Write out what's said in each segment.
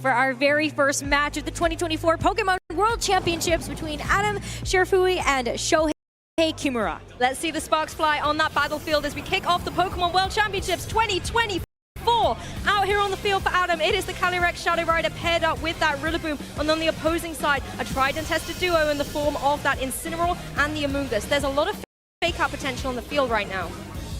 for our very first match of the 2024 Pokemon World Championships between Adam Cherfaoui and Shohei Kimura. Let's see the sparks fly on that battlefield as we kick off the Pokemon World Championships 2024. Out here on the field for Adam, it is the Calyrex Shadow Rider paired up with that Rillaboom, and on the opposing side, a tried and tested duo in the form of that Incineroar and the Amoonguss. There's a lot of fake-out potential on the field right now.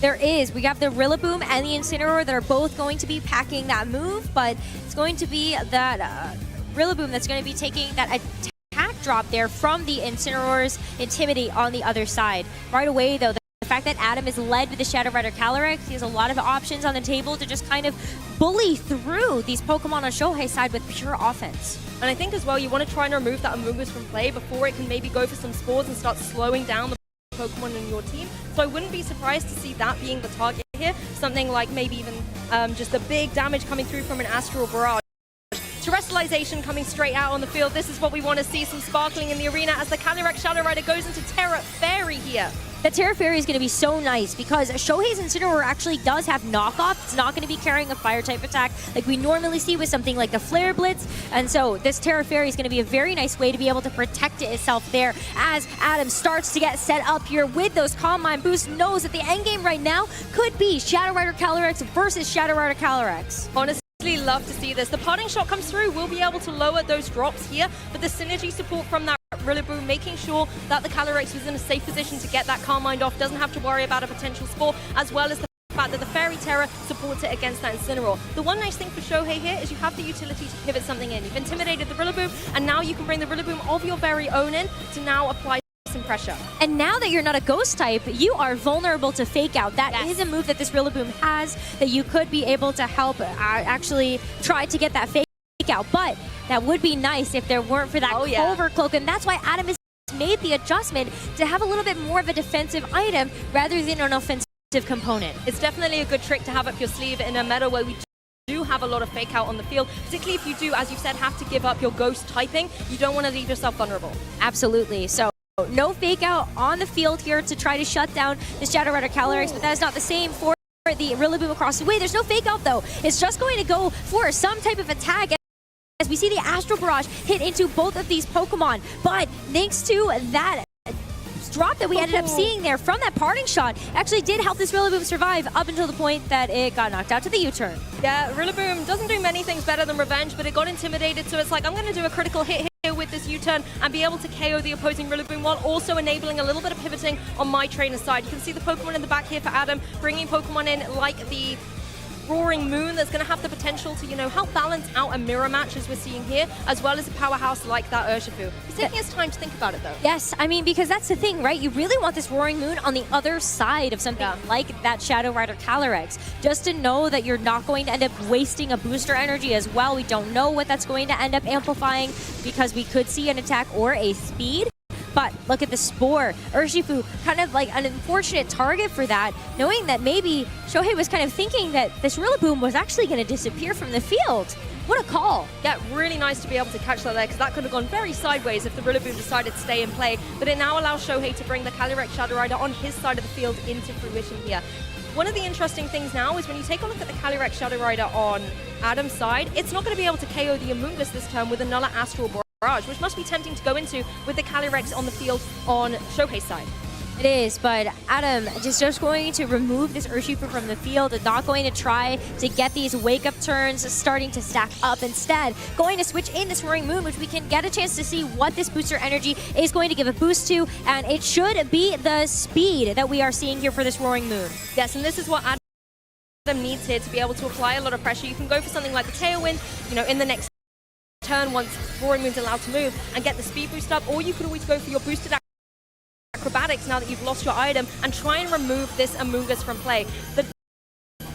There is. We have the Rillaboom and the Incineroar that are both going to be packing that move, but it's going to be that Rillaboom that's going to be taking that attack drop there from the Incineroar's Intimidate on the other side. Right away, though, the fact that Adam is led with the Shadow Rider Calyrex, he has a lot of options on the table to just kind of bully through these Pokemon on Shohei's side with pure offense. And I think as well, you want to try and remove that Amoonguss from play before it can maybe go for some spores and start slowing down the Pokemon in your team. So I wouldn't be surprised to see that being the target here. Something like maybe even just a big damage coming through from an Astral Barrage. Terrestrialization coming straight out on the field. This is what we want to see, some sparkling in the arena as the Calyrex Shadow Rider goes into Terra Fairy here. The Terra Fairy is going to be so nice because Shohei's Incineroar actually does have knockoff. It's not going to be carrying a fire-type attack like we normally see with something like the Flare Blitz. And so this Terra Fairy is going to be a very nice way to be able to protect itself there as Adam starts to get set up here with those Calm Mind boosts. Knows that the endgame right now could be Shadow Rider Calyrex versus Shadow Rider Calyrex. Honestly, love to see this. The parting shot comes through. We'll be able to lower those drops here, but the synergy support from that Rillaboom, making sure that the Calyrex was in a safe position to get that Calm Mind off, doesn't have to worry about a potential spore, as well as the fact that the Fairy Terra supports it against that Incineroar. The one nice thing for Shohei here is you have the utility to pivot something in. You've intimidated the Rillaboom, and now you can bring the Rillaboom of your very own in to now apply some pressure. And now that you're not a ghost type, you are vulnerable to fake out. That is a move that this Rillaboom has that you could be able to help actually try to get that fake out. But that would be nice if there weren't for that Clover Cloak, and that's why Adam has made the adjustment to have a little bit more of a defensive item rather than an offensive component. It's definitely a good trick to have up your sleeve in a meta where we do have a lot of fake out on the field, particularly if you do, as you said, have to give up your ghost typing. You don't want to leave yourself vulnerable. Absolutely. So no fake out on the field here to try to shut down the Shadow Rider Calyrex, but that is not the same for the Rillaboom across the way. There's no fake out though. It's just going to go for some type of attack as we see the Astral Barrage hit into both of these Pokemon. But thanks to that drop that we ended up seeing there from that parting shot actually did help this Rillaboom survive up until the point that it got knocked out to the U-turn. Yeah, Rillaboom doesn't do many things better than revenge, but it got intimidated, so it's like, I'm going to do a critical hit here with this U-turn and be able to KO the opposing Rillaboom while also enabling a little bit of pivoting on my trainer's side. You can see the Pokemon in the back here for Adam, bringing Pokemon in like the Roaring Moon that's going to have the potential to, help balance out a mirror match as we're seeing here, as well as a powerhouse like that Urshifu. He's taking his time to think about it though. Yes, I mean, because that's the thing, right? You really want this Roaring Moon on the other side of something like that Shadow Rider Calyrex, just to know that you're not going to end up wasting a booster energy as well. We don't know what that's going to end up amplifying because we could see an attack or a speed. But look at the Spore. Urshifu, kind of like an unfortunate target for that, knowing that maybe Shohei was kind of thinking that this Rillaboom was actually going to disappear from the field. What a call. Yeah, really nice to be able to catch that there, because that could have gone very sideways if the Rillaboom decided to stay in play. But it now allows Shohei to bring the Calyrex Shadow Rider on his side of the field into fruition here. One of the interesting things now is when you take a look at the Calyrex Shadow Rider on Adam's side, it's not going to be able to KO the Amoonguss this turn with another Astral Barrage, which must be tempting to go into with the Calyrex on the field on Shohei's side. It is, but Adam is just going to remove this Urshifu from the field and not going to try to get these wake-up turns starting to stack up. Instead, going to switch in this Roaring Moon, which we can get a chance to see what this booster energy is going to give a boost to, and it should be the speed that we are seeing here for this Roaring Moon. Yes, and this is what Adam needs here to be able to apply a lot of pressure. You can go for something like the Tailwind, in the next turn once Roaring Moon's allowed to move and get the speed boost up, or you could always go for your boosted acrobatics now that you've lost your item and try and remove this Amoonguss from play. The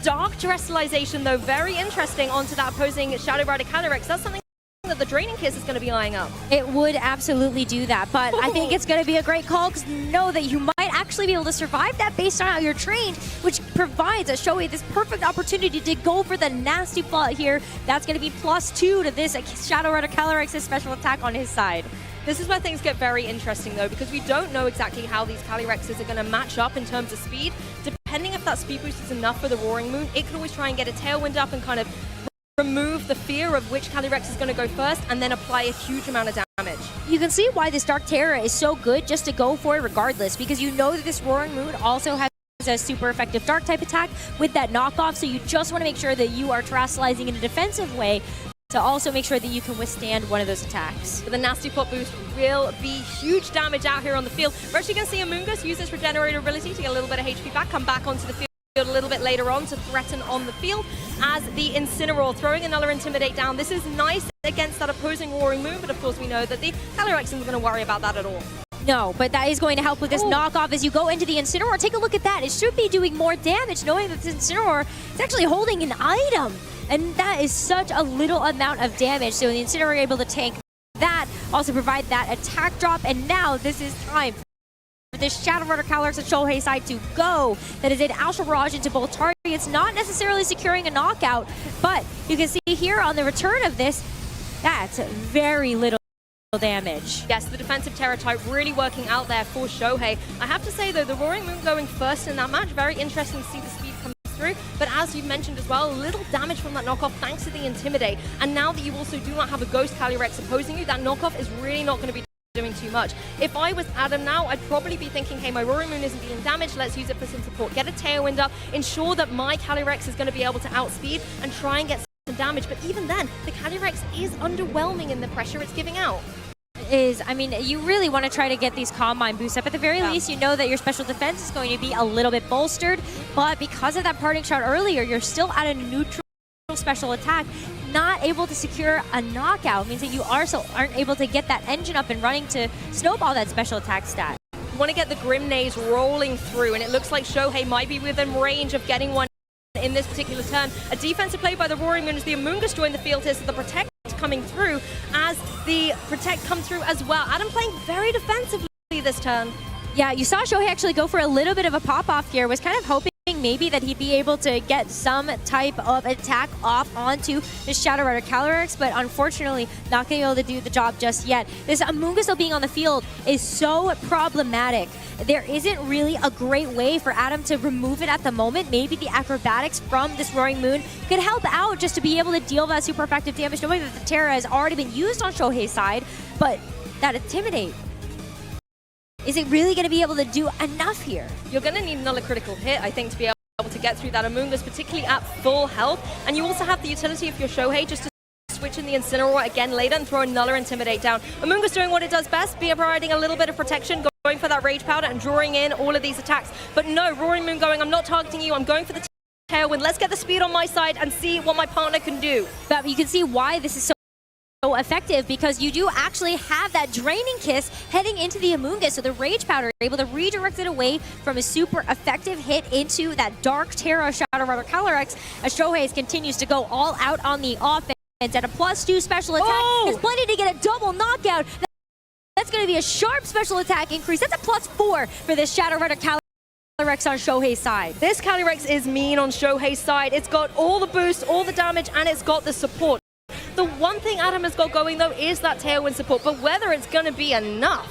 Dark Terrestrialization, though, very interesting onto that opposing Shadow Rider Calyrex. That's something that the Draining Kiss is going to be eyeing up. It would absolutely do that, but I think it's going to be a great call because know that you might actually be able to survive that based on how you're trained, which provides Shohei this perfect opportunity to go for the nasty plot here. That's going to be +2 to this Shadow Rider Calyrex's special attack on his side. This is where things get very interesting, though, because we don't know exactly how these Calyrexes are going to match up in terms of speed. Depending if that speed boost is enough for the Roaring Moon, it could always try and get a Tailwind up and kind of remove the fear of which Calyrex is going to go first and then apply a huge amount of damage. You can see why this Dark Terra is so good just to go for it regardless, because you know that this Roaring Moon also has a super effective Dark type attack with that knockoff, so you just want to make sure that you are terrestrializing in a defensive way to also make sure that you can withstand one of those attacks. But the Nasty Pot boost will be huge damage out here on the field. We're actually going to see Amoonguss use this regenerator ability to get a little bit of HP back, come back onto the field a little bit later on to threaten on the field as the Incineroar throwing another Intimidate down. This is nice against that opposing Roaring Moon, but of course we know that the Calyrex isn't going to worry about that at all. No, but that is going to help with this knockoff as you go into the Incineroar. Take a look at that. It should be doing more damage knowing that this Incineroar is actually holding an item. And that is such a little amount of damage. So the Incineroar able to tank that, also provide that attack drop. And now this is time for this Shadow Rider Calyrex and Shohei side to go. That is an Astral Barrage into both targets, not necessarily securing a knockout, but you can see here on the return of this, that's very little damage. Yes, the defensive Terra type really working out there for Shohei. I have to say though, the Roaring Moon going first in that match, very interesting to see the speed come through, but as you mentioned as well, little damage from that knockoff thanks to the Intimidate, and now that you also do not have a Ghost Calyrex opposing you, that knockoff is really not going to be doing too much. If I was Adam now, I'd probably be thinking, hey, my Roaring Moon isn't dealing damage, let's use it for some support. Get a Tailwind up, ensure that my Calyrex is going to be able to outspeed and try and get some damage, but even then, the Calyrex is underwhelming in the pressure it's giving out. I mean, you really want to try to get these Combine boosts up. At the very least, you know that your special defense is going to be a little bit bolstered, but because of that parting shot earlier, you're still at a neutral special attack, not able to secure a knockout. It means that you also aren't able to get that engine up and running to snowball that special attack stat. You want to get the Grimnaze rolling through, and it looks like Shohei might be within range of getting one in this particular turn. A defensive play by the Roaring Moon as the Amoonguss joined the field here, so the Protect coming through as the Protect come through as well. Adam playing very defensively this turn. Yeah, you saw Shohei actually go for a little bit of a pop-off here, was kind of hoping maybe that he'd be able to get some type of attack off onto the Shadow Rider Calyrex, but unfortunately not going to be able to do the job just yet. This Amoonguss still being on the field is so problematic. There isn't really a great way for Adam to remove it at the moment. Maybe the acrobatics from this Roaring Moon could help out just to be able to deal that super effective damage, knowing that the Terra has already been used on Shohei's side, but that Intimidate, is it really going to be able to do enough here? You're going to need another critical hit, I think, to be able to get through that Amoonguss, particularly at full health. And you also have the utility of your Shohei just to switch in the Incineroar again later and throw another Intimidate down. Amoonguss doing what it does best, providing a little bit of protection, going for that Rage Powder and drawing in all of these attacks. But no, Roaring Moon going, I'm not targeting you, I'm going for the Tailwind. Let's get the speed on my side and see what my partner can do. But you can see why this is so effective, because you do actually have that Draining Kiss heading into the Amoonguss, so the Rage Powder are able to redirect it away from a super effective hit into that Dark Terra Shadow Rider Calyrex as Shohei continues to go all out on the offense at a +2 special attack. There's plenty to get a double knockout. That's going to be a sharp special attack increase. That's a +4 for this Shadow Rider Calyrex on Shohei's side. This Calyrex is mean on Shohei's side. It's got all the boost, all the damage, and it's got the support. The one thing Adam has got going, though, is that Tailwind support, but whether it's going to be enough.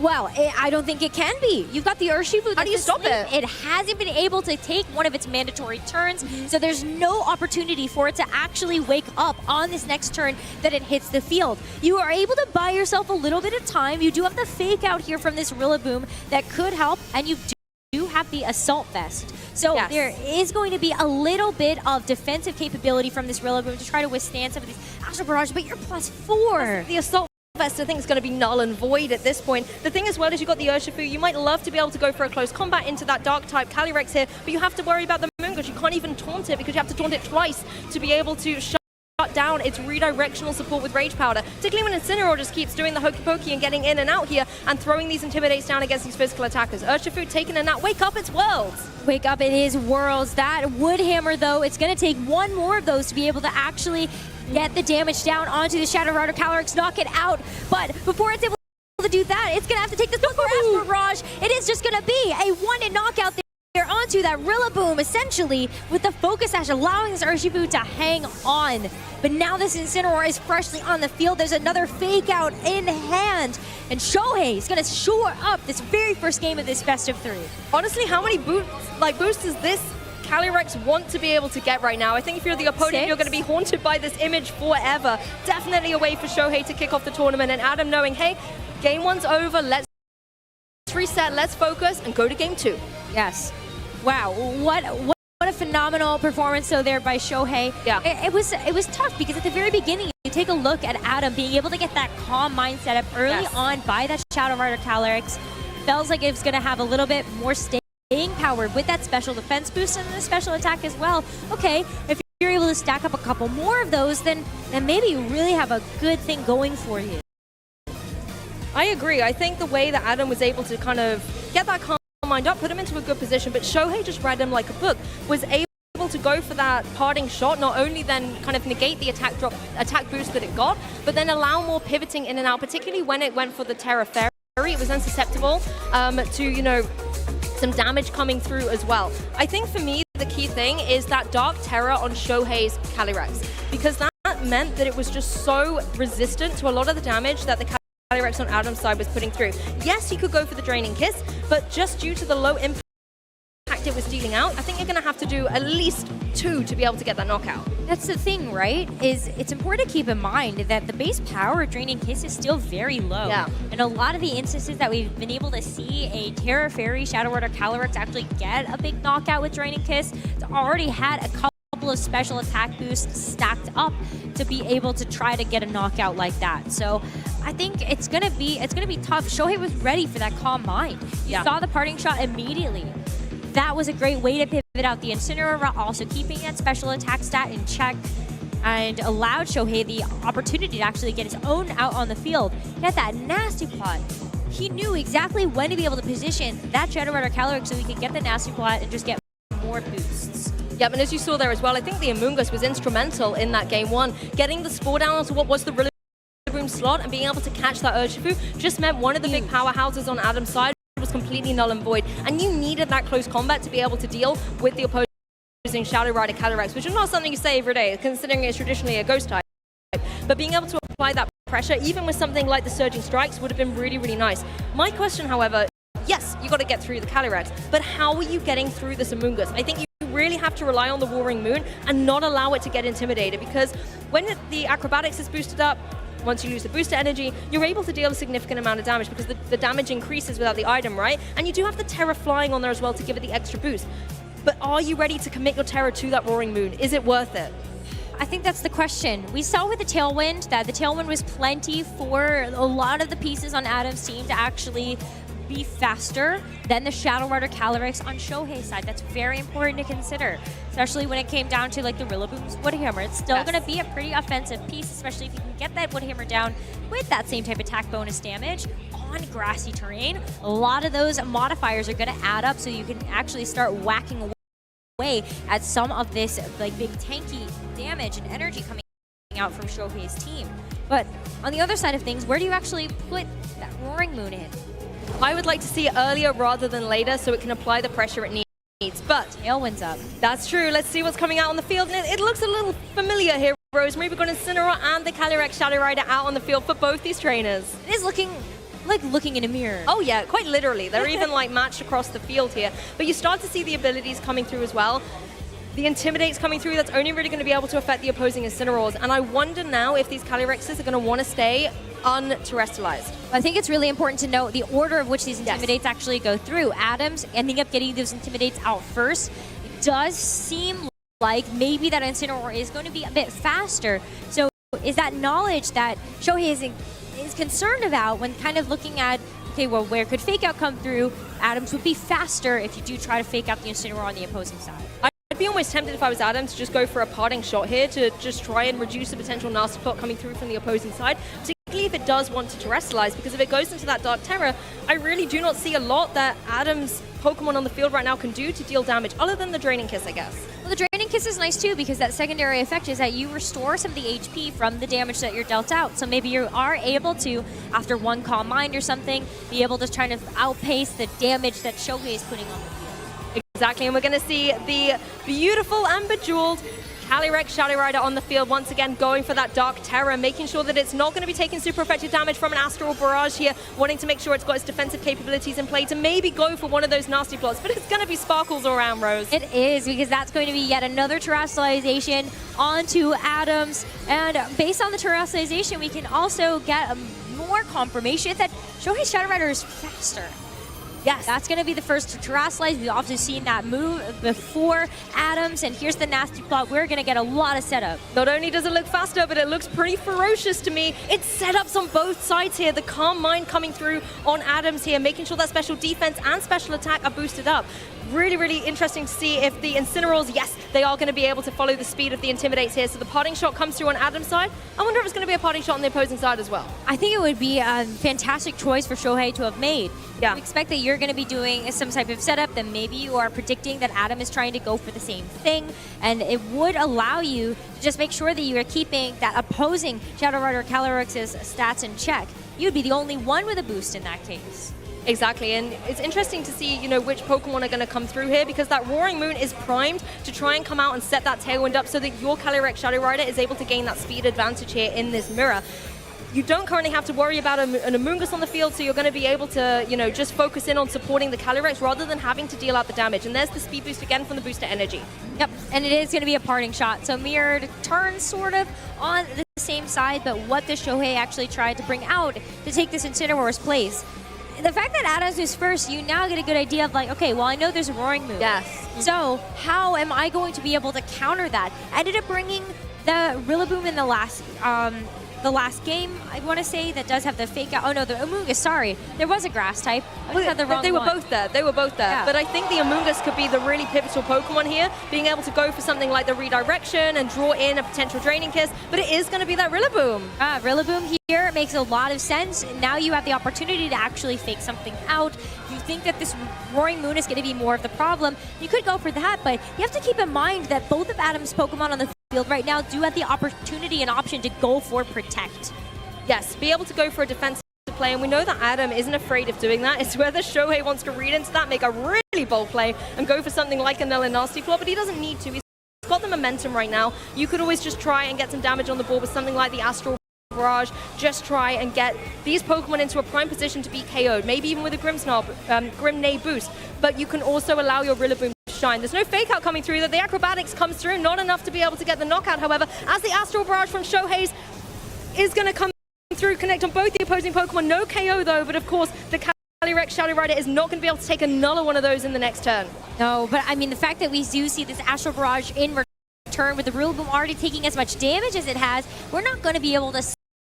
Well, I don't think it can be. You've got the Urshifu. How do you stop it? It hasn't been able to take one of its mandatory turns, so there's no opportunity for it to actually wake up on this next turn that it hits the field. You are able to buy yourself a little bit of time. You do have the fake out here from this Rillaboom that could help, and you do have the Assault Vest. So there is going to be a little bit of defensive capability from this Rillaboom to try to withstand some of these Astral Barrage, but you're +4. The Assault Vest, I think, is going to be null and void at this point. The thing as well is you've got the Urshifu. You might love to be able to go for a close combat into that Dark type Calyrex here, but you have to worry about the Amoonguss. You can't even taunt it because you have to taunt it twice to be able to shut down its redirectional support with Rage Powder, particularly when Incineroar just keeps doing the hokey pokey and getting in and out here and throwing these Intimidates down against these physical attackers. Urshifu taking a nap. Wake up, it's Worlds! Wake up, it is Worlds. That Wood Hammer, though, it's going to take one more of those to be able to actually get the damage down onto the Shadow Rider Calyrex, knock it out. But before it's able to do that, it's going to have to take this Astral Barrage. It is just going to be a one-hit knockout there onto that Rillaboom, essentially, with the Focus Sash allowing this Urshifu to hang on. But now this Incineroar is freshly on the field. There's another fake out in hand. And Shohei is going to shore up this very first game of this best of 3. Honestly, how many boosts does this Calyrex want to be able to get right now. I think if you're the opponent, you're going to be haunted by this image forever. Definitely a way for Shohei to kick off the tournament, and Adam knowing, hey, game one's over, let's reset, let's focus, and go to game two. Yes. Wow, what a phenomenal performance though there by Shohei. Yeah. It was tough because at the very beginning, you take a look at Adam being able to get that calm mindset up early on by that Shadow Rider Calyrex. Felt like it was going to have a little bit more staying power with that special defense boost and the special attack as well. Okay, if you're able to stack up a couple more of those, then maybe you really have a good thing going for you. I agree. I think the way that Adam was able to kind of get that calm mind up, put him into a good position, but Shohei just read him like a book, was able to go for that parting shot, not only then kind of negate the attack boost that it got, but then allow more pivoting in and out, particularly when it went for the Terra Fairy. It was unsusceptible to, you know, some damage coming through as well. I think for me, the key thing is that Dark Terror on Shohei's Calyrex, because that meant that it was just so resistant to a lot of the damage that the Calyrex on Adam's side was putting through. Yes, you could go for the Draining Kiss, but just due to the low impact it was dealing out, I think you're going to have to do at least 2 to be able to get that knockout. That's the thing, right? Is it's important to keep in mind that the base power of Draining Kiss is still very low. Yeah. And a lot of the instances that we've been able to see a Terra Fairy Shadow Rider Calyrex actually get a big knockout with Draining Kiss, it's already had a couple of special attack boosts stacked up to be able to try to get a knockout like that. So I think it's gonna be tough. Shohei was ready for that calm mind. You saw the parting shot immediately. That was a great way to pivot out the Incineroar, also keeping that special attack stat in check and allowed Shohei the opportunity to actually get his own out on the field. He had that nasty plot. He knew exactly when to be able to position that Shadow Rider Calyrex so he could get the nasty plot and just get more boosts. Yep, and as you saw there as well, I think the Amoonguss was instrumental in that game one. Getting the Spore down onto what was the Rillaboom slot and being able to catch that Urshifu just meant one of the big powerhouses on Adam's side was completely null and void, and you needed that close combat to be able to deal with the opposing Shadow Rider Calyrex, which is not something you say every day, considering it's traditionally a ghost type. But being able to apply that pressure, even with something like the Surging Strikes, would have been really, really nice. My question, however, yes, you got to get through the Calyrex, but how are you getting through this Amoonguss? I think you really have to rely on the Warring Moon and not allow it to get intimidated, because when the Acrobatics is boosted up, once you lose the booster energy, you're able to deal a significant amount of damage because the damage increases without the item, right? And you do have the Terra flying on there as well to give it the extra boost. But are you ready to commit your Terra to that Roaring Moon? Is it worth it? I think that's the question. We saw with the Tailwind that the Tailwind was plenty for a lot of the pieces on Adam's team to actually be faster than the Shadow Rider Calyrex on Shohei's side. That's very important to consider, especially when it came down to like the Rillaboom's Woodhammer. It's still going to be a pretty offensive piece, especially if you can get that Woodhammer down with that same type of attack bonus damage on grassy terrain. A lot of those modifiers are going to add up, so you can actually start whacking away at some of this like big tanky damage and energy coming out from Shohei's team. But on the other side of things, where do you actually put that Roaring Moon in? I would like to see it earlier rather than later so it can apply the pressure it needs. But Tailwind's up. That's true. Let's see what's coming out on the field. And it looks a little familiar here, Rosemary. We've got Incineroar and the Calyrex Shadow Rider out on the field for both these trainers. It is looking like looking in a mirror. Oh yeah, quite literally. They're even like matched across the field here. But you start to see the abilities coming through as well. The Intimidate's coming through. That's only really going to be able to affect the opposing Incineroars. And I wonder now if these Calyrexes are going to want to stay unterrestrialized. I think it's really important to note the order of which these Intimidates actually go through. Adams ending up getting those Intimidates out first. It does seem like maybe that Incineroar is going to be a bit faster. So is that knowledge that Shohei is concerned about when kind of looking at, okay, well, where could Fake Out come through? Adams would be faster if you do try to Fake Out the Incineroar on the opposing side. I'd be almost tempted if I was Adam to just go for a parting shot here to just try and reduce the potential nasty plot coming through from the opposing side, particularly if it does want to terrestrialize, because if it goes into that Dark Terror, I really do not see a lot that Adam's Pokemon on the field right now can do to deal damage, other than the Draining Kiss, I guess. Well, the Draining Kiss is nice too, because that secondary effect is that you restore some of the HP from the damage that you're dealt out. So maybe you are able to, after one Calm Mind or something, be able to try to outpace the damage that Shohei is putting on the field. Exactly, and we're going to see the beautiful and bejeweled Calyrex Shadow Rider on the field once again, going for that Dark Terror, making sure that it's not going to be taking super effective damage from an Astral Barrage here, wanting to make sure it's got its defensive capabilities in play to maybe go for one of those nasty plots, but it's going to be Sparkles all around, Rose. It is, because that's going to be yet another terrestrialization onto Adams, and based on the terrestrialization, we can also get more confirmation that Shohei Shadow Rider is faster. Yes, that's going to be the first to terrestrialize. We've also seen that move before Adams, and here's the nasty plot. We're going to get a lot of setup. Not only does it look faster, but it looks pretty ferocious to me. It's setups on both sides here. The Calm Mind coming through on Adams here, making sure that special defense and special attack are boosted up. Really, really interesting to see if the Incineroars, yes, they are going to be able to follow the speed of the Intimidates here. So the parting shot comes through on Adam's side. I wonder if it's going to be a parting shot on the opposing side as well. I think it would be a fantastic choice for Shohei to have made. Yeah. You expect that you're going to be doing some type of setup, then maybe you are predicting that Adam is trying to go for the same thing, and it would allow you to just make sure that you are keeping that opposing Shadow Rider Calyrex's stats in check. You'd be the only one with a boost in that case. Exactly, and it's interesting to see, which Pokemon are going to come through here, because that Roaring Moon is primed to try and come out and set that Tailwind up so that your Calyrex Shadow Rider is able to gain that speed advantage here in this mirror. You don't currently have to worry about an Amoonguss on the field, so you're going to be able to, just focus in on supporting the Calyrex rather than having to deal out the damage. And there's the speed boost again from the booster energy. Yep, and it is going to be a parting shot. So mirrored turns sort of on the same side, but what the Shohei actually tried to bring out to take this Incineroar's place. The fact that Adams was first, you now get a good idea of like, okay, well, I know there's a Roaring Moon. Yes. So how am I going to be able to counter that? I ended up bringing the Rillaboom in the last game, I want to say, that does have the fake out. Oh no, the Amoonguss, sorry. There was a grass type. I just had the wrong They were one. both there. They were both there. Yeah. But I think the Amoonguss could be the really pivotal Pokemon here, being able to go for something like the redirection and draw in a potential Draining Kiss. But it is going to be that Rillaboom. Rillaboom here makes a lot of sense. Now you have the opportunity to actually fake something out. You think that this Roaring Moon is going to be more of the problem. You could go for that, but you have to keep in mind that both of Adam's Pokemon on the field right now do have the opportunity and option to go for Protect. Yes, be able to go for a defensive play, and we know that Adam isn't afraid of doing that. It's whether Shohei wants to read into that, make a really bold play, and go for something like a Nilla Nasty Claw, but he doesn't need to. He's got the momentum right now. You could always just try and get some damage on the board with something like the Astral Barrage. Just try and get these Pokemon into a prime position to be KO'd, maybe even with a Grimnay boost, but you can also allow your Rillaboom to shine. There's no fake out coming through, that the Acrobatics comes through, not enough to be able to get the knockout, however, as the Astral Barrage from Shohei's is going to come through, connect on both the opposing Pokemon. No KO though, but of course the Calyrex Shadow Rider is not going to be able to take another one of those in the next turn. No, but I mean, the fact that we do see this Astral Barrage in return with the Rillaboom already taking as much damage as it has, we're not going to be able to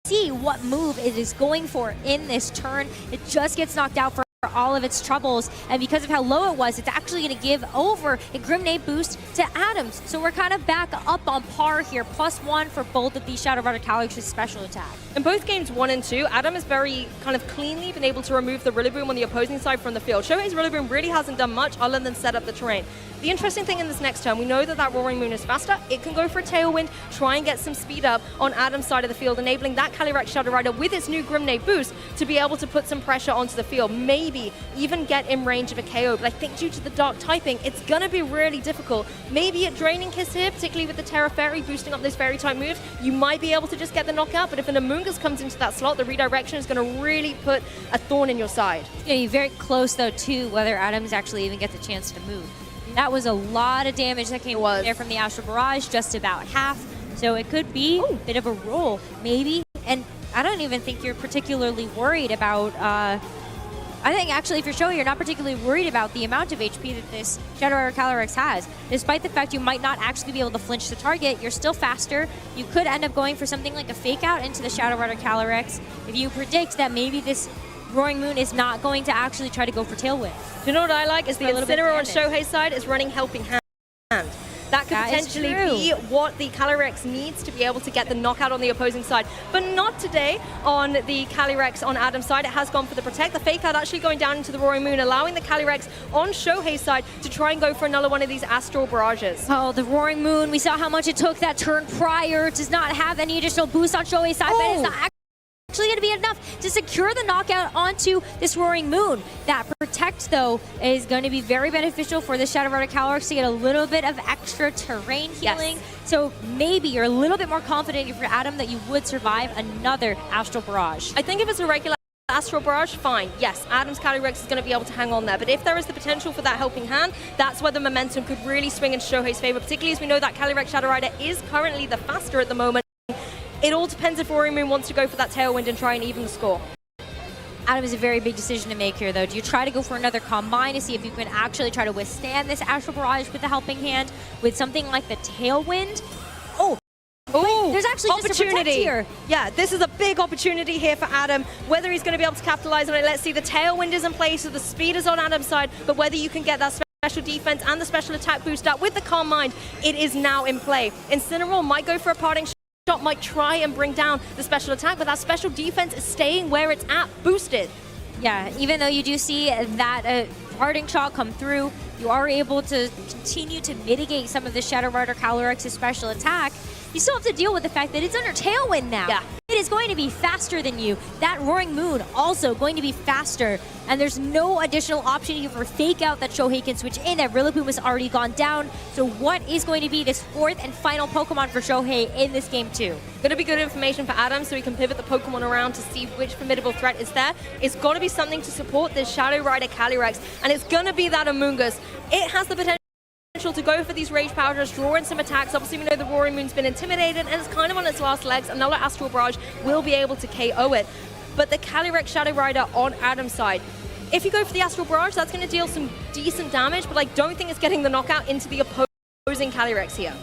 see what move it is going for in this turn. It just gets knocked out for all of its troubles, and because of how low it was, it's actually going to give over a Grimnay boost to Adams. So we're kind of back up on par here, +1 for both of these Shadow Rider Calyrex's special attack. In both games 1 and 2, Adam has very kind of cleanly been able to remove the Rillaboom on the opposing side from the field. Shohei's Rillaboom really hasn't done much other than set up the terrain. The interesting thing in this next turn, we know that that Roaring Moon is faster. It can go for a Tailwind, try and get some speed up on Adam's side of the field, enabling that Calyrex Shadow Rider with its new Grimnay boost to be able to put some pressure onto the field, maybe even get in range of a KO. But I think due to the Dark typing, it's going to be really difficult. Maybe a Draining Kiss here, particularly with the Terra Fairy boosting up those Fairy type moves, you might be able to just get the knockout, but if an Amoonguss comes into that slot, the redirection is going to really put a thorn in your side. It's going to be very close, though, to whether Adams actually even gets a chance to move. That was a lot of damage that came there from the Astral Barrage, just about half. So it could be a bit of a roll, maybe. And I don't even think you're particularly worried about... I think actually if you're Shohei, you're not particularly worried about the amount of HP that this Shadow Rider Calyrex has. Despite the fact you might not actually be able to flinch the target, you're still faster. You could end up going for something like a fake out into the Shadow Rider Calyrex if you predict that maybe this Roaring Moon is not going to actually try to go for Tailwind. Do you know what I like? Is the Incineroar on Shohei's side is running Helping Hand. That could potentially be what the Calyrex needs to be able to get the knockout on the opposing side. But not today on the Calyrex on Adam's side. It has gone for the Protect. The fake out actually going down into the Roaring Moon, allowing the Calyrex on Shohei's side to try and go for another one of these Astral Barrages. Oh, the Roaring Moon. We saw how much it took that turn prior. It does not have any additional boost on Shohei's side, but it's not actually going to be enough to secure the knockout onto this Roaring Moon. That Protect, though, is going to be very beneficial for the Shadow Rider Calyrex to get a little bit of extra terrain healing. Yes. So maybe you're a little bit more confident if you're Adam that you would survive another Astral Barrage. I think if it's a regular Astral Barrage, fine. Yes, Adam's Calyrex is going to be able to hang on there. But if there is the potential for that helping hand, that's where the momentum could really swing in Shohei's favor, particularly as we know that Calyrex Shadow Rider is currently the faster at the moment. It all depends if Roaring Moon wants to go for that Tailwind and try and even the score. Adam is a very big decision to make here, though. Do you try to go for another Combine to see if you can actually try to withstand this Astral Barrage with the helping hand with something like the Tailwind? Oh, there's actually just a Protect here. Yeah, this is a big opportunity here for Adam. Whether he's going to be able to capitalize on it, let's see. The Tailwind is in place, so the speed is on Adam's side, but whether you can get that special defense and the special attack boost up with the Calm Mind, it is now in play. Incineroar might go for a parting shot, might try and bring down the special attack, but that special defense is staying where it's at, boosted. Yeah, even though you do see that parting shot come through, you are able to continue to mitigate some of the Shadow Rider Calyrex's special attack. You still have to deal with the fact that it's under Tailwind now. Yeah. It is going to be faster than you. That Roaring Moon also going to be faster. And there's no additional option here for Fake Out that Shohei can switch in. That Rillaboom has already gone down. So what is going to be this fourth and final Pokemon for Shohei in this game too? Going to be good information for Adam so he can pivot the Pokemon around to see which formidable threat is there. It's got to be something to support this Shadow Rider Calyrex. And it's going to be that Amoonguss. It has the potential to go for these Rage Powders, draw in some attacks. Obviously, we know the Roaring Moon's been intimidated and it's kind of on its last legs. Another Astral Barrage will be able to KO it. But the Calyrex Shadow Rider on Adam's side, if you go for the Astral Barrage, that's going to deal some decent damage, but I don't think it's getting the knockout into the opposing Calyrex here.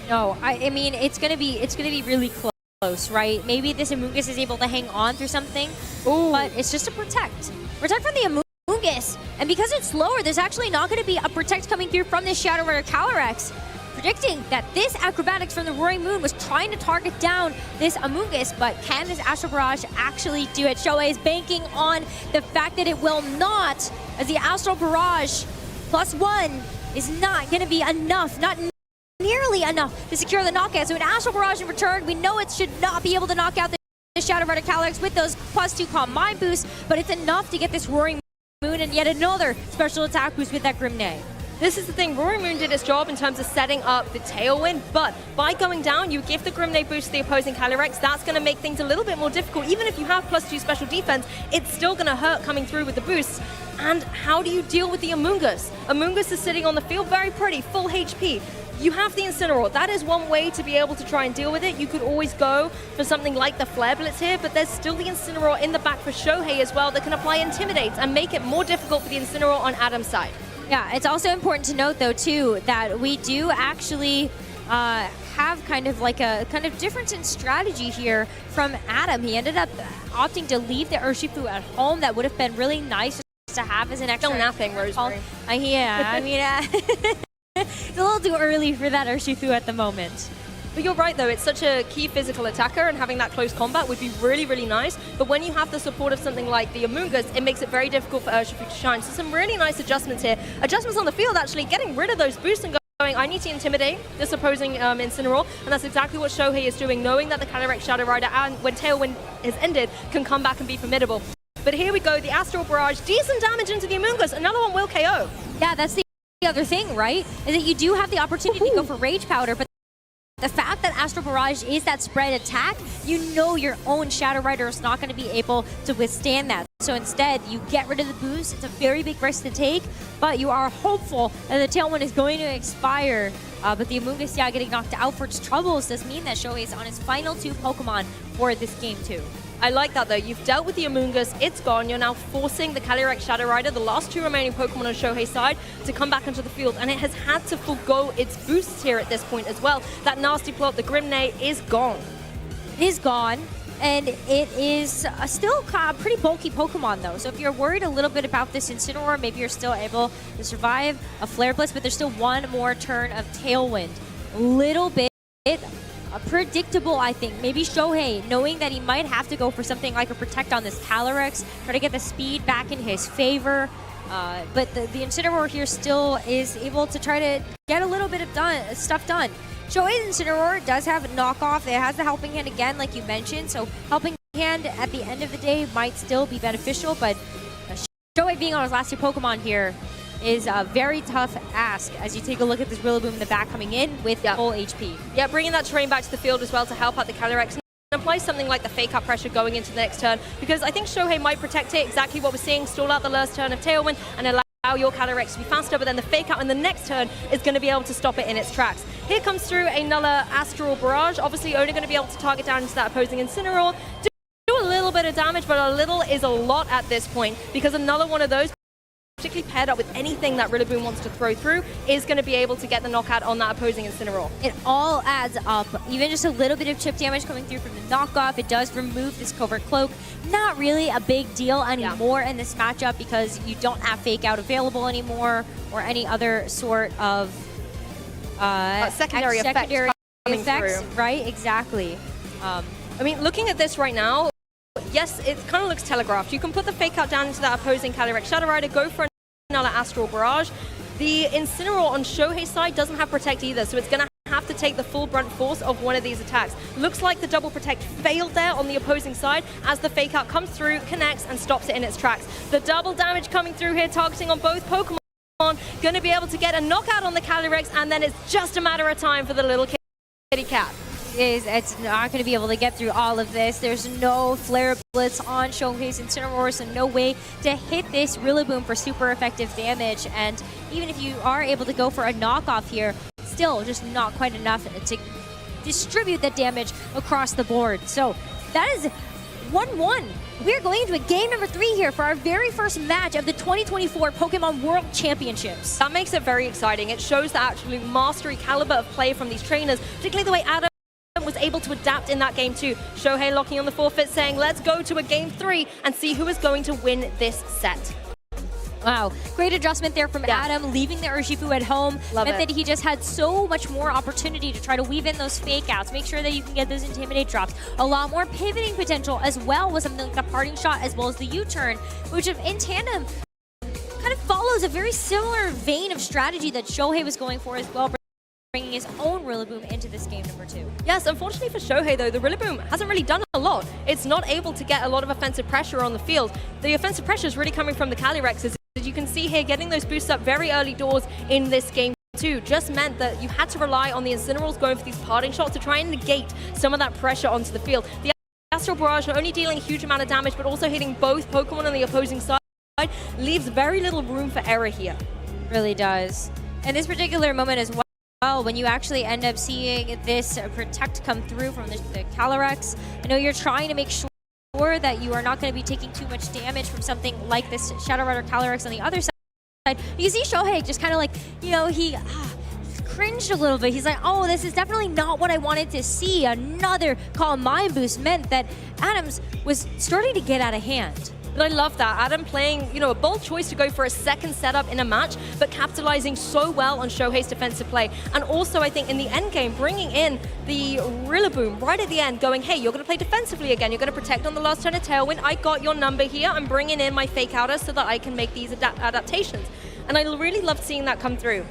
No, I mean, it's gonna be really close, right? Maybe this Amoonguss is able to hang on through something, but it's just a Protect. Protect from the Amoonguss. And because it's slower, there's actually not going to be a Protect coming through from this Shadow Rider Calyrex. Predicting that this Acrobatics from the Roaring Moon was trying to target down this Amoonguss, but can this Astral Barrage actually do it? Shohei is banking on the fact that it will not, as the Astral Barrage +1 is not going to be enough, not nearly enough to secure the knockout. So an Astral Barrage in return, we know it should not be able to knock out the Shadow Rider Calyrex with those +2 Combine boosts, but it's enough to get this Roaring Moon and yet another special attack boost with that Grimnay. This is the thing, Roaring Moon did its job in terms of setting up the Tailwind, but by going down, you give the Grimnay boost to the opposing Calyrex. That's going to make things a little bit more difficult. Even if you have +2 special defense, it's still going to hurt coming through with the boosts. And how do you deal with the Amoonguss? Amoonguss is sitting on the field, very pretty, full HP. You have the Incineroar. That is one way to be able to try and deal with it. You could always go for something like the Flare Blitz here, but there's still the Incineroar in the back for Shohei as well that can apply Intimidate and make it more difficult for the Incineroar on Adam's side. Yeah, it's also important to note, though, too, that we do actually have kind of like a difference in strategy here from Adam. He ended up opting to leave the Urshifu at home. That would have been really nice to have as an extra. Still napping, Rosemary. Yeah, I mean, it's a little too early for that Urshifu at the moment. But you're right, though. It's such a key physical attacker, and having that close combat would be really, really nice. But when you have the support of something like the Amoonguss, it makes it very difficult for Urshifu to shine. So some really nice adjustments here. Adjustments on the field, actually, getting rid of those boosts and going, I need to intimidate this opposing Incineroar. And that's exactly what Shohei is doing, knowing that the Calyrex Shadow Rider, and when Tailwind is ended, can come back and be formidable. But here we go, the Astral Barrage, decent damage into the Amoonguss. Another one will KO. Yeah, that's the other thing, right? Is that you do have the opportunity to go for Rage Powder, but the fact that Astral Barrage is that spread attack, you know your own Shadow Rider is not going to be able to withstand that. So instead, you get rid of the boost. It's a very big risk to take, but you are hopeful that the Tailwind is going to expire. But the Amoonguss, yeah, getting knocked out for its troubles does mean that Shohei is on his final 2 Pokemon for this game too. I like that, though. You've dealt with the Amoonguss, it's gone. You're now forcing the Calyrex Shadow Rider, the last 2 remaining Pokemon on Shohei's side, to come back into the field, and it has had to forego its boosts here at this point as well. That nasty plot, the Grimnay, is gone. It is gone, and it is still a pretty bulky Pokemon, though. So if you're worried a little bit about this Incineroar, maybe you're still able to survive a Flare Blitz, but there's still one more turn of Tailwind. Little bit predictable, I think. Maybe Shohei, knowing that he might have to go for something like a Protect on this Calyrex, try to get the speed back in his favor. But the Incineroar here still is able to try to get a little bit of stuff done. Shohei's Incineroar does have a knockoff. It has the Helping Hand again, like you mentioned, so Helping hand at the end of the day might still be beneficial, but Shohei being on his last two Pokemon here is a very tough ask as you take a look at this Rillaboom in the back coming in with full HP. Yeah, bringing that terrain back to the field as well to help out the Calyrex. And apply something like the fake out pressure going into the next turn, because I think Shohei might protect it, exactly what we're seeing, stall out the last turn of Tailwind and allow your Calyrex to be faster, but then the fake out in the next turn is going to be able to stop it in its tracks. Here comes through another Astral Barrage, obviously only going to be able to target down into that opposing Incineroar. Do a little bit of damage, but a little is a lot at this point, because another one of those, particularly paired up with anything that Rillaboom wants to throw through, is going to be able to get the knockout on that opposing Incineroar. It all adds up. Even just a little bit of chip damage coming through from the knockoff, it does remove this Covert Cloak. Not really a big deal anymore in this matchup because you don't have Fake Out available anymore or any other sort of secondary effects, through. right? Exactly. I mean, looking at this right now, yes, it kind of looks telegraphed. You can put the fake out down into that opposing Calyrex Shadow Rider, go for another Astral Barrage. The Incineroar on Shohei's side doesn't have Protect either, so it's going to have to take the full brunt force of one of these attacks. Looks like the double Protect failed there on the opposing side as the fake out comes through, connects, and stops it in its tracks. The double damage coming through here, targeting on both Pokemon. Going to be able to get a knockout on the Calyrex, and then it's just a matter of time for the little kitty cat. It's not going to be able to get through all of this. There's no Flare Blitz on Shohei's Incineroar, so no way to hit this Rillaboom for super effective damage. And even if you are able to go for a knockoff here, still just not quite enough to distribute that damage across the board. So that is 1-1. We're going into a game number 3 here for our very first match of the 2024 Pokemon World Championships. That makes it very exciting. It shows the absolute mastery caliber of play from these trainers, particularly the way Adam was able to adapt in that game too. Shohei locking on the forfeit, saying let's go to a game 3 and see who is going to win this set. Wow, great adjustment there from Adam, leaving the Urshifu at home. Meant that he just had so much more opportunity to try to weave in those fake outs, make sure that you can get those Intimidate drops. A lot more pivoting potential as well with something like the Parting Shot as well as the U-turn, which in tandem kind of follows a very similar vein of strategy that Shohei was going for as well, bringing his own Rillaboom into this game number 2. Yes, unfortunately for Shohei though, the Rillaboom hasn't really done a lot. It's not able to get a lot of offensive pressure on the field. The offensive pressure is really coming from the Calyrex. As you can see here, getting those boosts up very early doors in this game 2 just meant that you had to rely on the Incineroars going for these parting shots to try and negate some of that pressure onto the field. The Astral Barrage not only dealing a huge amount of damage, but also hitting both Pokemon on the opposing side, leaves very little room for error here. Really does. And this particular moment as well, when you actually end up seeing this Protect come through from the Calyrex, I know you're trying to make sure that you are not going to be taking too much damage from something like this Shadow Rider Calyrex on the other side. You see Shohei just kind of like, you know, he cringed a little bit. He's like, oh, this is definitely not what I wanted to see. Another Calm Mind boost meant that Adams was starting to get out of hand. But I love that. Adam playing, you know, a bold choice to go for a second setup in a match, but capitalizing so well on Shohei's defensive play. And also, I think, in the end game, bringing in the Rillaboom right at the end, going, hey, you're going to play defensively again. You're going to protect on the last turn of Tailwind. I got your number here. I'm bringing in my fake outer so that I can make these adaptations. And I really loved seeing that come through.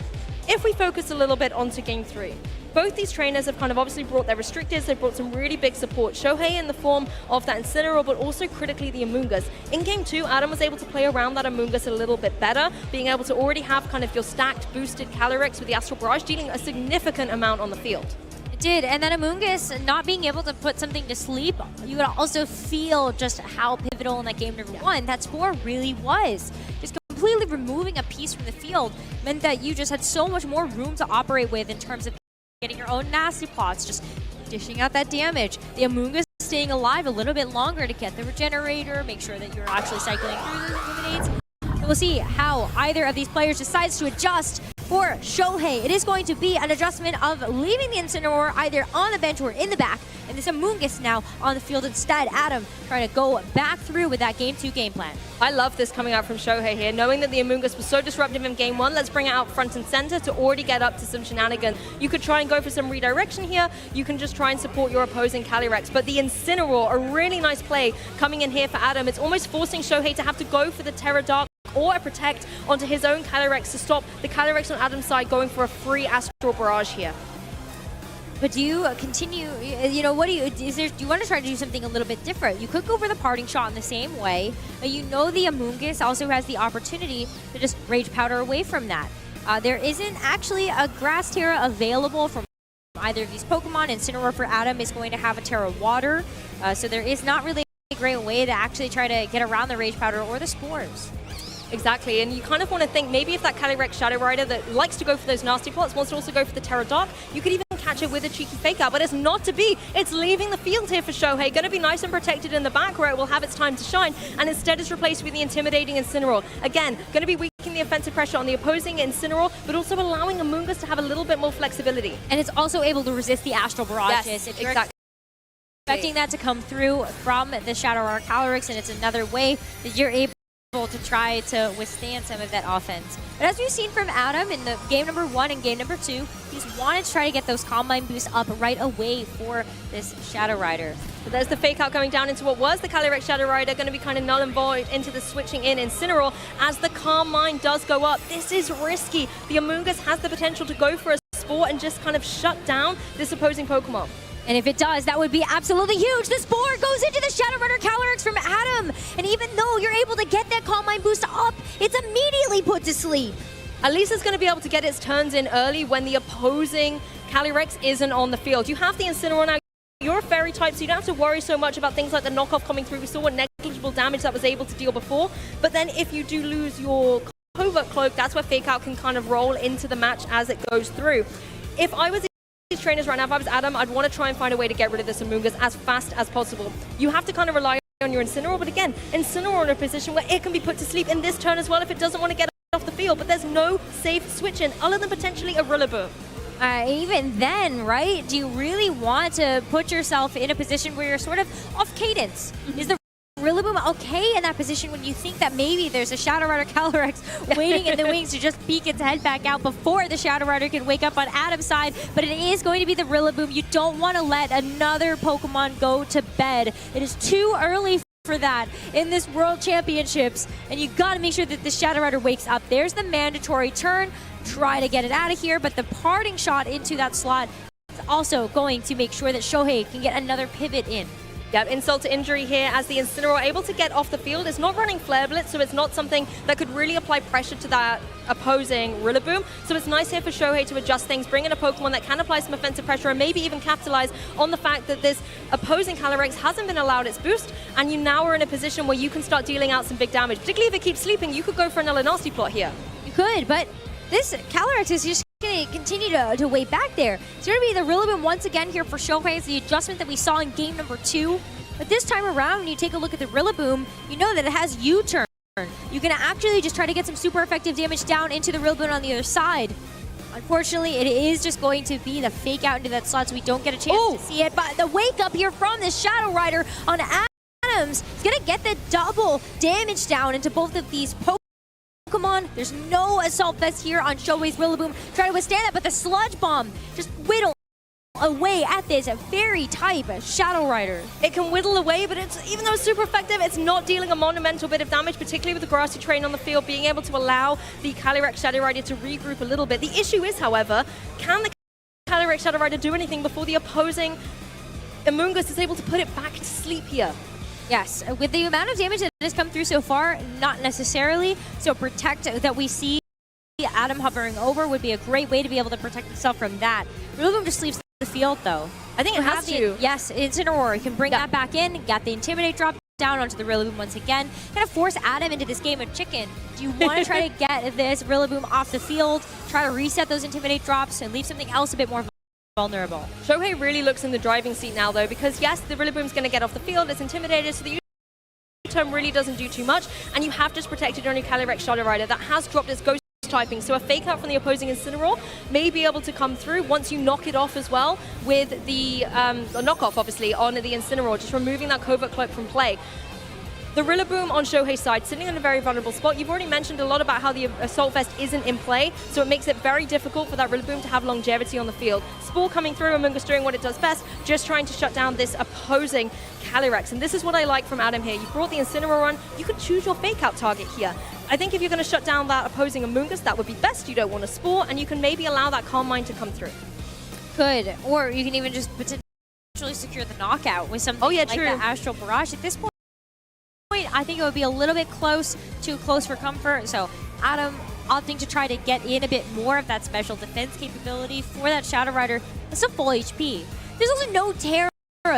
If we focus a little bit onto game 3, both these trainers have kind of obviously brought their restrictors, they've brought some really big support. Shohei in the form of that Incineroar, but also critically the Amoonguss. In game 2, Adam was able to play around that Amoonguss a little bit better, being able to already have kind of your stacked, boosted Calyrex with the Astral Barrage, dealing a significant amount on the field. It did, and then Amoonguss not being able to put something to sleep, you could also feel just how pivotal in that game number 1 that Spore really was. Just completely removing a piece from the field meant that you just had so much more room to operate with in terms of getting your own nasty pots, just dishing out that damage. The Amoonguss staying alive a little bit longer to get the regenerator, make sure that you're actually cycling through those Illuminates. And we'll see how either of these players decides to adjust. For Shohei, it is going to be an adjustment of leaving the Incineroar either on the bench or in the back, and this Amoonguss now on the field instead. Adam trying to go back through with that game 2 game plan. I love this coming out from Shohei here, knowing that the Amoonguss was so disruptive in game 1, let's bring it out front and center to already get up to some shenanigans. You could try and go for some redirection here, you can just try and support your opposing Calyrex, but the Incineroar, a really nice play coming in here for Adam. It's almost forcing Shohei to have to go for the Terra Dark or a Protect onto his own Calyrex to stop the Calyrex on Adam's side going for a free Astral Barrage here. But do you continue, what do you want to try to do something a little bit different? You could go for the parting shot in the same way, but the Amoonguss also has the opportunity to just Rage Powder away from that. There isn't actually a Grass Terra available from either of these Pokemon. Incineroar for Adam is going to have a Terra Water, so there is not really a great way to actually try to get around the Rage Powder or the Spores. Exactly, and you kind of want to think maybe if that Calyrex Shadow Rider that likes to go for those nasty plots wants to also go for the Terra Dark, you could even catch it with a cheeky fake out, but it's not to be. It's leaving the field here for Shohei, going to be nice and protected in the back where it will have its time to shine, and instead is replaced with the intimidating Incineroar. Again, going to be weakening the offensive pressure on the opposing Incineroar, but also allowing Amoonguss to have a little bit more flexibility. And it's also able to resist the Astral Barrages. Yes, if you're exactly. expecting that to come through from the Shadow Rider Calyrex, and it's another way that you're able to try to withstand some of that offense. But as we've seen from Adam in the game number 1 and game number 2, he's wanted to try to get those Calm Mind boosts up right away for this Shadow Rider. So there's the fake out going down into what was the Calyrex Shadow Rider, going to be kind of null and void into the switching in Incineroar as the Calm Mind does go up. This is risky. The Amoonguss has the potential to go for a Spore and just kind of shut down this opposing Pokemon. And if it does, that would be absolutely huge. The Spore goes into the Shadow Rider Calyrex from Adam. And even though you're able to get that Calm Mind boost up, it's immediately put to sleep. At least it's going to be able to get its turns in early when the opposing Calyrex isn't on the field. You have the Incineroar now. You're a Fairy type, so you don't have to worry so much about things like the knockoff coming through. We saw what negligible damage that was able to deal before. But then if you do lose your Covert Cloak, that's where Fake Out can kind of roll into the match as it goes through. If I was these trainers right now, if I was Adam, I'd want to try and find a way to get rid of this Amoonguss as fast as possible. You have to kind of rely on your Incineroar, but again, Incineroar in a position where it can be put to sleep in this turn as well if it doesn't want to get off the field, but there's no safe switch in other than potentially a Rillaboom. Even then, right? Do you really want to put yourself in a position where you're sort of off cadence? Is the Rillaboom okay in that position when you think that maybe there's a Shadow Rider Calyrex waiting in the wings to just peek its head back out before the Shadow Rider can wake up on Adam's side? But it is going to be the Rillaboom. You don't want to let another Pokemon go to bed. It is too early for that in this World Championships, and you got to make sure that the Shadow Rider wakes up. There's the mandatory turn. Try to get it out of here, but the parting shot into that slot is also going to make sure that Shohei can get another pivot in. Yeah, insult to injury here as the Incineroar able to get off the field. It's not running Flare Blitz, so it's not something that could really apply pressure to that opposing Rillaboom. So it's nice here for Shohei to adjust things, bring in a Pokemon that can apply some offensive pressure and maybe even capitalize on the fact that this opposing Calyrex hasn't been allowed its boost, and you now are in a position where you can start dealing out some big damage. Particularly if it keeps sleeping, you could go for another nasty plot here. You could, but this Calyrex is just going to continue to wait back there. It's going to be the Rillaboom once again here for Shohei. It's the adjustment that we saw in game number 2. But this time around, when you take a look at the Rillaboom, you know that it has U-turn. You can actually just try to get some super effective damage down into the Rillaboom on the other side. Unfortunately, it is just going to be the fake out into that slot, so we don't get a chance to see it. But the wake up here from the Shadow Rider on Adams is going to get the double damage down into both of these Pokemon. There's no Assault Vest here on Shohei's Rillaboom. Try to withstand that, but the Sludge Bomb just whittle away at this Fairy type Shadow Rider. It can whittle away, but even though it's super effective, it's not dealing a monumental bit of damage, particularly with the grassy terrain on the field, being able to allow the Calyrex Shadow Rider to regroup a little bit. The issue is, however, can the Calyrex Shadow Rider do anything before the opposing Amoonguss is able to put it back to sleep here? Yes, with the amount of damage that has come through so far, not necessarily. So Protect that we see Adam hovering over would be a great way to be able to protect himself from that. Rillaboom just leaves the field, though. I think it has to. Yes, Incineroar. You can bring that back in. Got the Intimidate drop down onto the Rillaboom once again. Kind of force Adam into this game of chicken. Do you want to try to get this Rillaboom off the field, try to reset those Intimidate drops, and leave something else a bit more vulnerable? Shohei really looks in the driving seat now, though, because yes, the Rillaboom's going to get off the field. It's intimidated, so the U-turn really doesn't do too much, and you have just protected your new Calyrex Shadow Rider that has dropped its Ghost typing, so a fake out from the opposing Incineroar may be able to come through once you knock it off as well with the knockoff, obviously, on the Incineroar, just removing that Covert Cloak from play. The Rillaboom on Shohei's side, sitting in a very vulnerable spot. You've already mentioned a lot about how the Assault Vest isn't in play, so it makes it very difficult for that Rillaboom to have longevity on the field. Spore coming through, Amoonguss doing what it does best, just trying to shut down this opposing Calyrex. And this is what I like from Adam here. You brought the Incineroar on, you could choose your fake out target here. I think if you're going to shut down that opposing Amoonguss, that would be best. You don't want to Spore, and you can maybe allow that Calm Mind to come through. Could, or you can even just potentially secure the knockout with something like true. the Astral Barrage. At this point, I think it would be a little bit too close for comfort. So Adam opting to try to get in a bit more of that special defense capability for that Shadow Rider. It's a full HP. There's also no Terra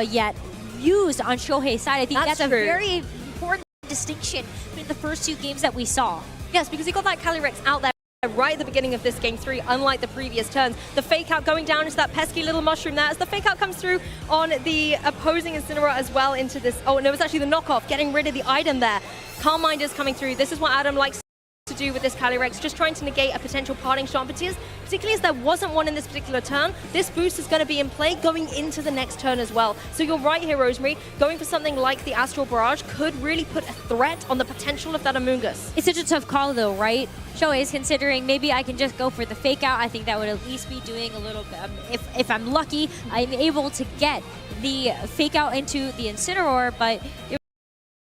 yet used on Shohei's side. I think that's a very important distinction between the first two games that we saw. Yes, because he got that Calyrex out there right at the beginning of this game 3, unlike the previous turns. The fake out going down into that pesky little mushroom there. As the fake out comes through on the opposing Incineroar as well into this. Oh, no, it's actually the knockoff, getting rid of the item there. Calm Mind is coming through. This is what Adam likes to do with this Calyrex, just trying to negate a potential parting shot. Particularly as there wasn't one in this particular turn, this boost is going to be in play going into the next turn as well. So you're right here, Rosemary. Going for something like the Astral Barrage could really put a threat on the potential of that Amoonguss. It's such a tough call though, right? Shohei is considering maybe I can just go for the fake out. I think that would at least be doing a little bit. If I'm lucky, I'm able to get the fake out into the Incineroar, but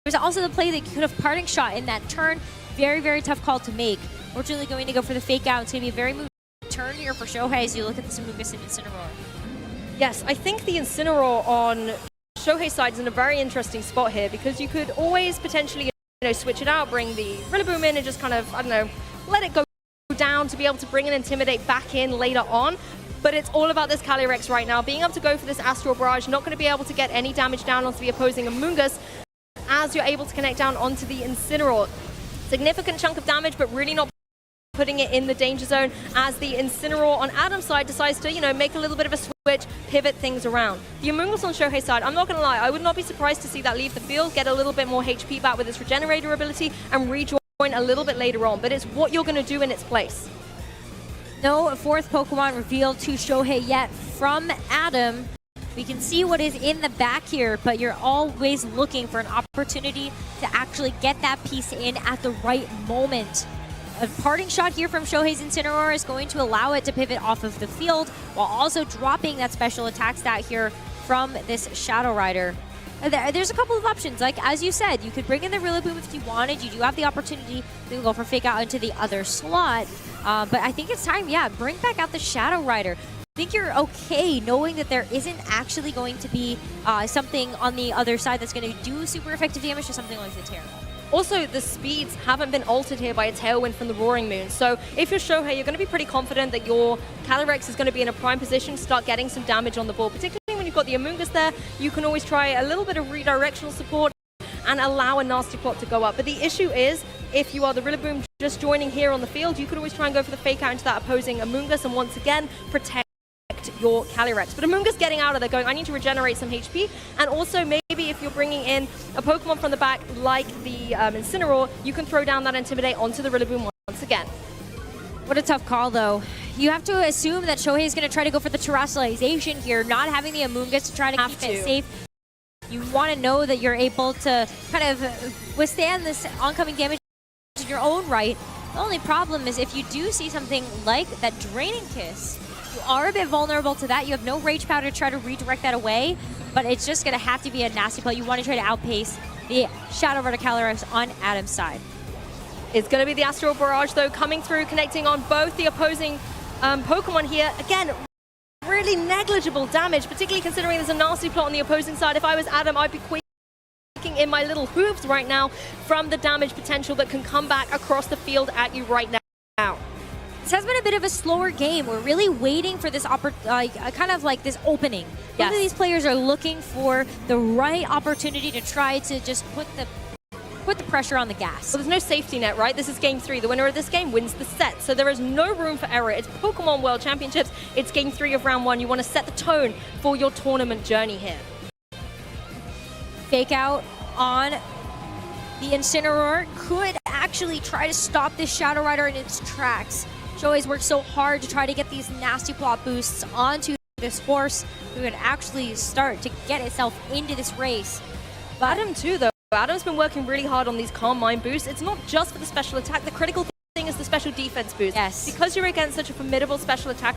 there's also the play that could have parting shot in that turn. Very, very tough call to make. Fortunately, going to go for the fake out. It's going to be a very moving turn here for Shohei as you look at this Amoonguss and Incineroar. Yes, I think the Incineroar on Shohei's side is in a very interesting spot here because you could always potentially, switch it out, bring the Rillaboom in and just kind of, let it go down to be able to bring an Intimidate back in later on. But it's all about this Calyrex right now. Being able to go for this Astral Barrage, not going to be able to get any damage down onto the opposing Amoonguss as you're able to connect down onto the Incineroar. Significant chunk of damage, but really not putting it in the danger zone as the Incineroar on Adam's side decides to, make a little bit of a switch, pivot things around. The Amoonguss on Shohei's side, I'm not going to lie, I would not be surprised to see that leave the field, get a little bit more HP back with its Regenerator ability, and rejoin a little bit later on, but it's what you're going to do in its place. No fourth Pokemon revealed to Shohei yet from Adam. We can see what is in the back here, but you're always looking for an opportunity to actually get that piece in at the right moment. A parting shot here from Shohei's Incineroar is going to allow it to pivot off of the field while also dropping that special attack stat here from this Shadow Rider. There's a couple of options. Like, as you said, you could bring in the Rillaboom if you wanted. You do have the opportunity to go for fake out into the other slot. But I think it's time, bring back out the Shadow Rider. I think you're okay knowing that there isn't actually going to be something on the other side that's going to do super effective damage to something like the Terra. Also, the speeds haven't been altered here by a tailwind from the Roaring Moon. So if you're Shohei, you're going to be pretty confident that your Calyrex is going to be in a prime position to start getting some damage on the ball. Particularly when you've got the Amoonguss there, you can always try a little bit of redirectional support and allow a nasty plot to go up. But the issue is, if you are the Rillaboom just joining here on the field, you could always try and go for the fake out into that opposing Amoonguss and once again protect your Calyrex. But Amoonguss getting out of there going, I need to regenerate some HP. And also maybe if you're bringing in a Pokemon from the back like the Incineroar, you can throw down that Intimidate onto the Rillaboom once again. What a tough call though. You have to assume that Shohei is going to try to go for the Terrestrialization here, not having the Amoonguss to try to keep it safe. You want to know that you're able to kind of withstand this oncoming damage in your own right. The only problem is if you do see something like that Draining Kiss, you are a bit vulnerable to that. You have no Rage Powder to try to redirect that away, but it's just going to have to be a nasty play. You want to try to outpace the Shadow Rider Calyrex on Adam's side. It's going to be the Astral Barrage, though, coming through, connecting on both the opposing Pokemon here. Again, really negligible damage, particularly considering there's a nasty plot on the opposing side. If I was Adam, I'd be quaking in my little hooves right now from the damage potential that can come back across the field at you right now. This has been a bit of a slower game. We're really waiting for this kind of like this opening. Yes. Both of these players are looking for the right opportunity to try to just put the pressure on the gas. Well, there's no safety net, right? This is game 3. The winner of this game wins the set. So there is no room for error. It's Pokemon World Championships. It's game 3 of round 1. You want to set the tone for your tournament journey here. Fake out on the Incineroar could actually try to stop this Shadow Rider in its tracks. Shohei's worked so hard to try to get these nasty plot boosts onto this horse who could actually start to get itself into this race. But Adam too, though. Adam's been working really hard on these Calm Mind boosts. It's not just for the special attack. The critical thing is the special defense boost. Yes. Because you're against such a formidable special attacker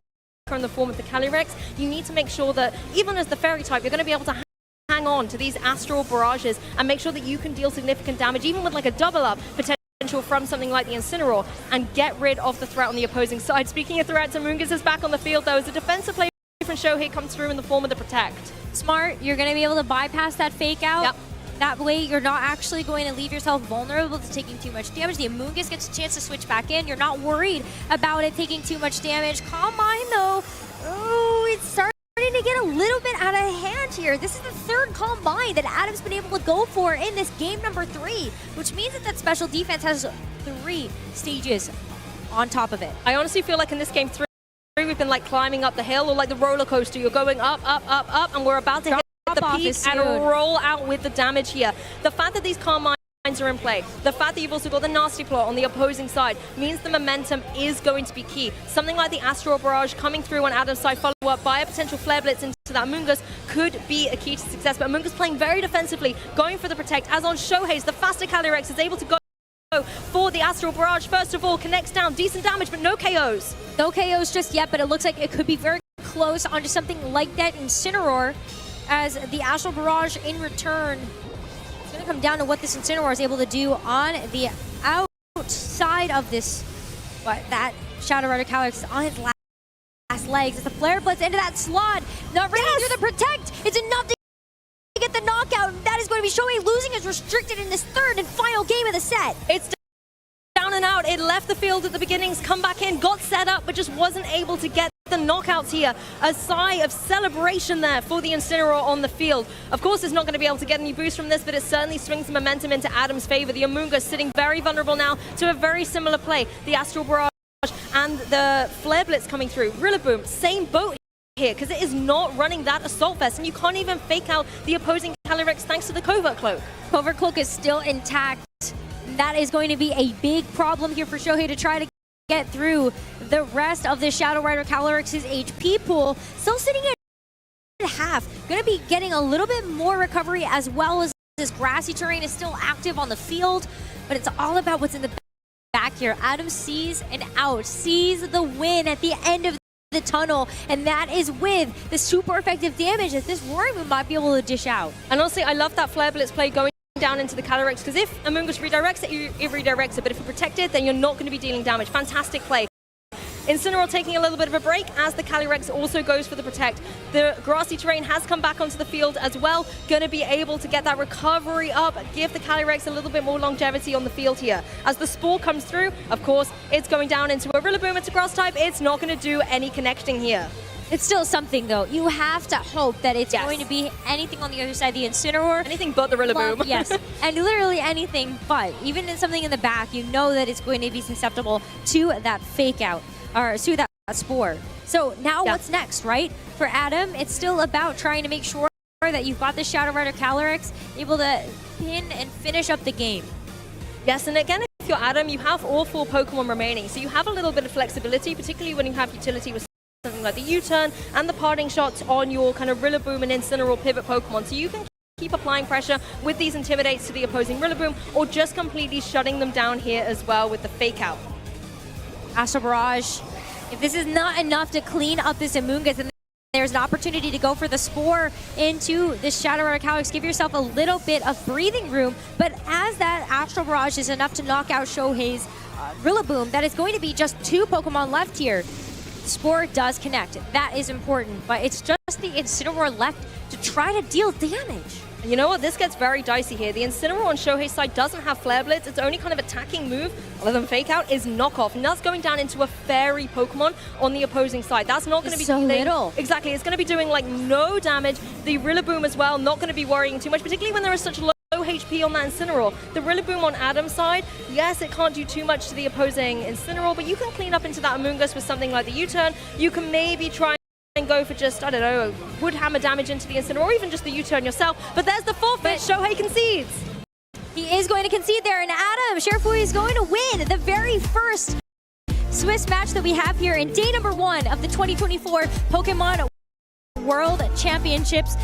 in the form of the Calyrex, you need to make sure that even as the Fairy type, you're going to be able to hang on to these Astral Barrages and make sure that you can deal significant damage, even with like a double up potential from something like the Incineroar, and get rid of the threat on the opposing side. Speaking of threats, Amoonguss is back on the field, though, as a defensive play from Shohei comes through in the form of the Protect. Smart. You're going to be able to bypass that fake out. Yep. That way, you're not actually going to leave yourself vulnerable to taking too much damage. The Amoonguss gets a chance to switch back in. You're not worried about it taking too much damage. Calm Mind, though. Oh, it's starting to get a little bit out of hand here. This is the third Calm Mind that Adam's been able to go for in this game number 3, which means that special defense has 3 stages on top of it. I honestly feel like in this game 3, we've been like climbing up the hill or like the roller coaster. You're going up, up, up, up, and we're about to hit the peak and roll out with the damage here. The fact that these Calm Minds are in play, the fact that you've also got the Nasty Plot on the opposing side means the momentum is going to be key. Something like the Astral Barrage coming through on Adam's side, followed up by a potential Flare Blitz into that Amoonguss could be a key to success. But Amoonguss playing very defensively, going for the Protect, as on Shohei's, the faster Calyrex is able to go for the Astral Barrage. First of all, connects down, decent damage, but no KOs. No KOs just yet, but it looks like it could be very close onto something like that Incineroar, as the Astral Barrage in return. It's going to come down to what this Incineroar is able to do on the outside of this, but that Shadow Rider Calyrex is on his last legs. As the Flare Blitz into that slot, not ready through the Protect. It's enough to get the knockout. That is going to be Shohei losing as restricted in this third and final game of the set. It's down and out. It left the field at the beginnings, come back in, got set up, but just wasn't able to get the knockouts here. A sigh of celebration there for the Incineroar on the field. Of course, it's not going to be able to get any boost from this, but it certainly swings the momentum into Adam's favor. The Amoonguss sitting very vulnerable now to a very similar play. The Astral Barrage and the Flare Blitz coming through. Rillaboom, same boat here, because it is not running that Assault Vest, and you can't even fake out the opposing Calyrex thanks to the Covert Cloak. Covert Cloak is still intact. That is going to be a big problem here for Shohei to try to get through the rest of the Shadow Rider Calyrex's HP pool. Still sitting at half. Going to be getting a little bit more recovery, as well as this grassy terrain is still active on the field, but it's all about what's in the back here. Adam sees an out, sees the win at the end of the tunnel, and that is with the super effective damage that this Roaring Moon might be able to dish out. And honestly, I love that Flare Blitz play going down into the Calyrex, because if Amoonguss redirects it, it redirects it, but if you protect it, then you're not going to be dealing damage. Fantastic play. Incineroar taking a little bit of a break as the Calyrex also goes for the Protect. The grassy terrain has come back onto the field as well. Going to be able to get that recovery up, give the Calyrex a little bit more longevity on the field here. As the Spore comes through, of course, it's going down into a Rillaboom. It's a grass type. It's not going to do any connecting here. It's still something, though. You have to hope that it's going to be anything on the other side. The Incineroar. Anything but the Rillaboom. Well, yes, and literally anything but. Even in something in the back, you know that it's going to be susceptible to that fake out, or to that Spore. So now what's next, right? For Adam, it's still about trying to make sure that you've got the Shadow Rider Calyrex able to pin and finish up the game. Yes, and again, if you're Adam, you have all 4 Pokemon remaining, so you have a little bit of flexibility, particularly when you have utility with something like the U-turn and the parting shots on your kind of Rillaboom and Incineroar pivot Pokemon. So you can keep applying pressure with these Intimidates to the opposing Rillaboom, or just completely shutting them down here as well with the fake out. Astral Barrage, if this is not enough to clean up this Amoonguss, then there's an opportunity to go for the Spore into this Shadow Rider Calyrex. Give yourself a little bit of breathing room, but as that Astral Barrage is enough to knock out Shohei's Rillaboom, that is going to be just 2 Pokemon left here. Spore does connect. That is important, but it's just the Incineroar left to try to deal damage. You know what? This gets very dicey here. The Incineroar on Shohei's side doesn't have Flare Blitz. Its only kind of attacking move, other than Fake Out, is Knock Off. And that's going down into a Fairy Pokemon on the opposing side. That's not going to be so doing little. Exactly. It's going to be doing like no damage. The Rillaboom as well, not going to be worrying too much, particularly when there is such low HP on that Incineroar. The Rillaboom on Adam's side, yes, it can't do too much to the opposing Incineroar, but you can clean up into that Amoonguss with something like the U-turn. You can maybe try and go for just, I don't know, wood hammer damage into the Incineroar, or even just the U-turn yourself. But there's the forfeit. Shohei concedes. He is going to concede there, and Adam, Cherfaoui is going to win the very first Swiss match that we have here in day number 1 of the 2024 Pokemon World Championships.